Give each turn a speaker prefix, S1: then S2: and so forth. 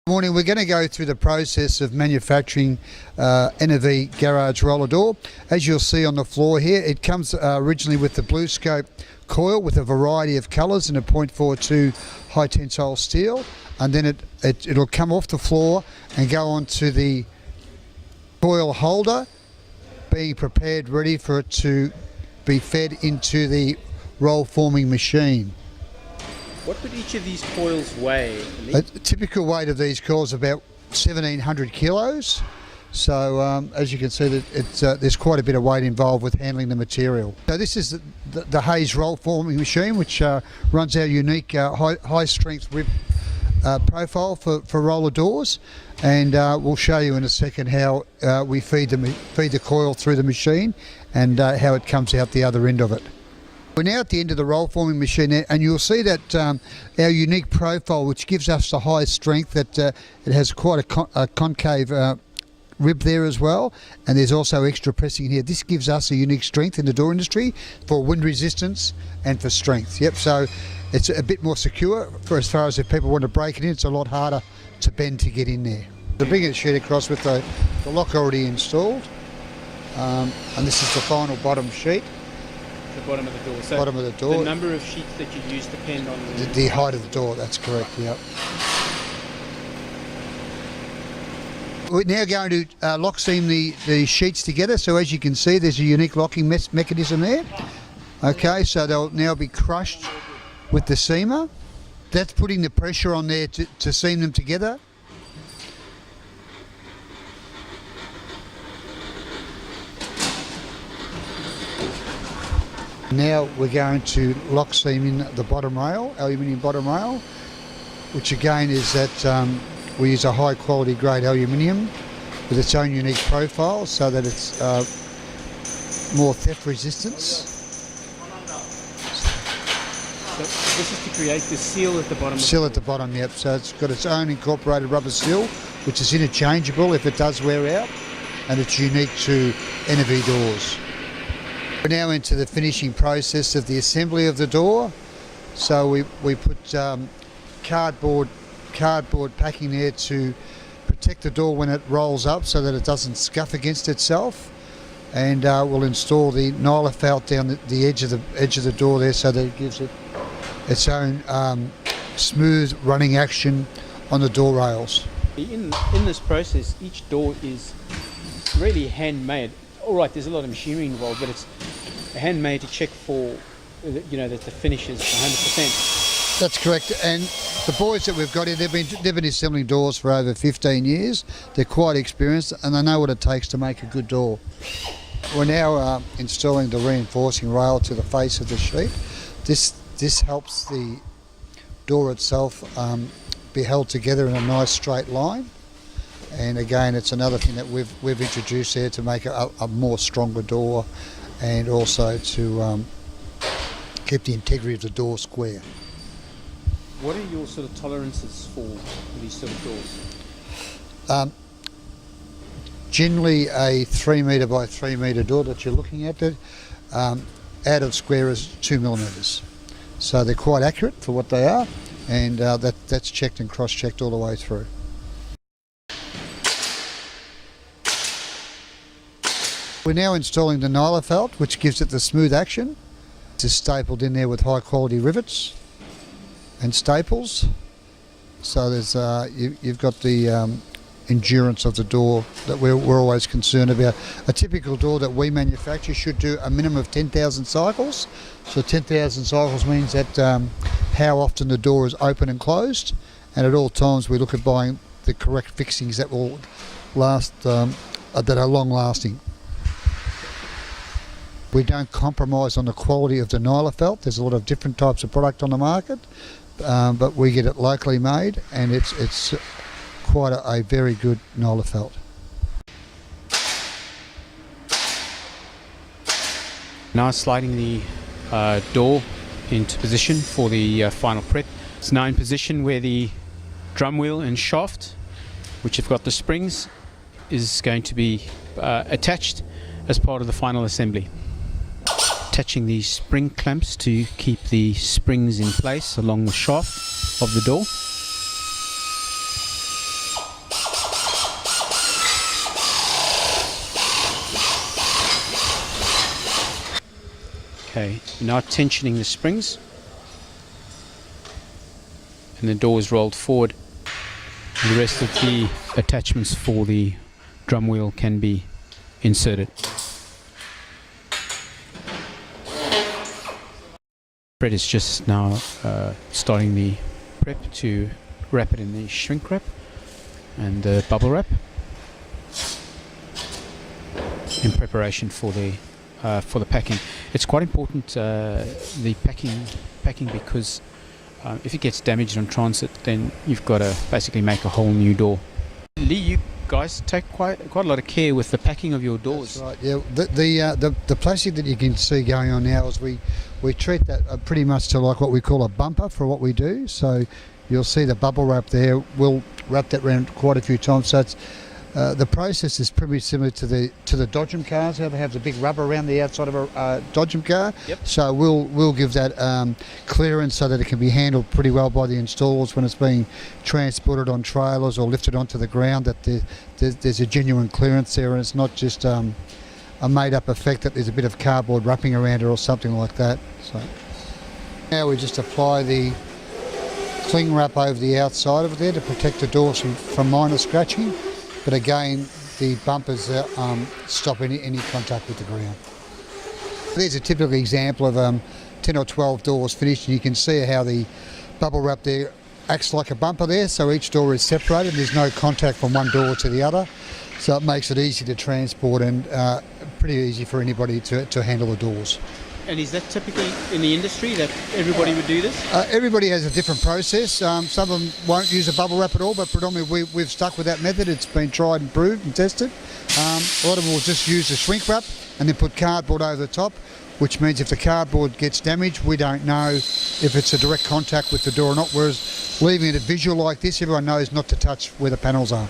S1: Morning, we're going to go through the process of manufacturing Enovee garage roller door. As you'll see on the floor here, it comes originally with the blue scope coil with a variety of colours and a 0.42 high tensile steel, and then it'll come off the floor and go onto the coil holder, being prepared ready for it to be fed into the roll forming machine.
S2: What would each of these coils weigh?
S1: A typical weight of these coils is about 1,700 kilos. So as you can see, that there's quite a bit of weight involved with handling the material. So this is the Hayes roll forming machine, which runs our unique high strength rib profile for roller doors, and we'll show you in a second how we feed the coil through the machine and how it comes out the other end of it. We're now at the end of the roll forming machine, and you'll see that our unique profile, which gives us the high strength, that it has quite a concave rib there as well, and there's also extra pressing in here. This gives us a unique strength in the door industry for wind resistance and for strength. Yep, so it's a bit more secure for as far as if people want to break it in. It's a lot harder to bend to get in there. The bigger sheet across with the lock already installed, and this is the final bottom sheet.
S2: The bottom of the door. So
S1: bottom of the door.
S2: The number of sheets that you use depend on
S1: the height of the door. That's correct. Yep. We're now going to lock seam the sheets together. So as you can see, there's a unique locking mechanism there. Okay, so they'll now be crushed with the seamer. That's putting the pressure on there to seam them together. Now we're going to lock seam in the bottom rail, aluminium bottom rail, which again is that we use a high quality grade aluminium with its own unique profile so that it's more theft resistance.
S2: So this is to create the seal at the bottom.
S1: Seal at the bottom, yep. So it's got its own incorporated rubber seal, which is interchangeable if it does wear out, and it's unique to Enovee doors. We're now into the finishing process of the assembly of the door. So we put cardboard packing there to protect the door when it rolls up so that it doesn't scuff against itself, and we'll install the nylock felt down the edge of the door there so that it gives it its own smooth running action on the door rails.
S2: In this process, each door is really handmade. All right, there's a lot of machinery involved, but it's handmade to check for, that the finish is 100%.
S1: That's correct, and the boys that we've got here, they've been assembling doors for over 15 years. They're quite experienced, and they know what it takes to make a good door. We're now installing the reinforcing rail to the face of the sheet. This helps the door itself be held together in a nice straight line. And again, it's another thing that we've introduced there to make a more stronger door, and also to keep the integrity of the door square.
S2: What are your sort of tolerances for these sort of doors?
S1: Generally a 3 metre by 3 metre door that you're looking at, out of square is 2 millimetres. So they're quite accurate for what they are, and that's checked and cross-checked all the way through. We're now installing the nylock felt, which gives it the smooth action. It's stapled in there with high quality rivets and staples. So there's you've got the endurance of the door that we're always concerned about. A typical door that we manufacture should do a minimum of 10,000 cycles. So 10,000 cycles means that how often the door is open and closed, and at all times we look at buying the correct fixings that will last, that are long lasting. We don't compromise on the quality of the nylock felt. There's a lot of different types of product on the market, but we get it locally made, and it's quite a very good nylock felt.
S2: Now sliding the door into position for the final prep. It's now in position where the drum wheel and shaft, which have got the springs, is going to be attached as part of the final assembly. Attaching these spring clamps to keep the springs in place along the shaft of the door. Okay, now tensioning the springs, and the door is rolled forward. And the rest of the attachments for the drum wheel can be inserted. Fred is just now starting the prep to wrap it in the shrink wrap and the bubble wrap in preparation for the packing. It's quite important, the packing, because if it gets damaged on transit, then you've got to basically make a whole new door. Lee, you guys take quite a lot of care with the packing of your doors.
S1: That's right. Yeah, the plastic that you can see going on now is we treat that pretty much to like what we call a bumper for what we do. So you'll see the bubble wrap there. We'll wrap that around quite a few times. So it's the process is pretty similar to the Dodgem cars, how they have the big rubber around the outside of a Dodgem car.
S2: Yep. So
S1: we'll give that clearance so that it can be handled pretty well by the installers when it's being transported on trailers or lifted onto the ground, that there's a genuine clearance there, and it's not just a made-up effect that there's a bit of cardboard wrapping around it or something like that. So now we just apply the cling wrap over the outside of it there to protect the doors from minor scratching. But again, the bumpers stop any contact with the ground. There's a typical example of 10 or 12 doors finished, and you can see how the bubble wrap there acts like a bumper there, so each door is separated, there's no contact from one door to the other, so it makes it easy to transport and pretty easy for anybody to handle the doors.
S2: And is that typically in the industry that everybody would do this?
S1: Everybody has a different process. Some of them won't use a bubble wrap at all, but predominantly we've stuck with that method. It's been tried and proved and tested. A lot of them will just use a shrink wrap and then put cardboard over the top, which means if the cardboard gets damaged, we don't know if it's a direct contact with the door or not, whereas leaving it a visual like this, everyone knows not to touch where the panels are.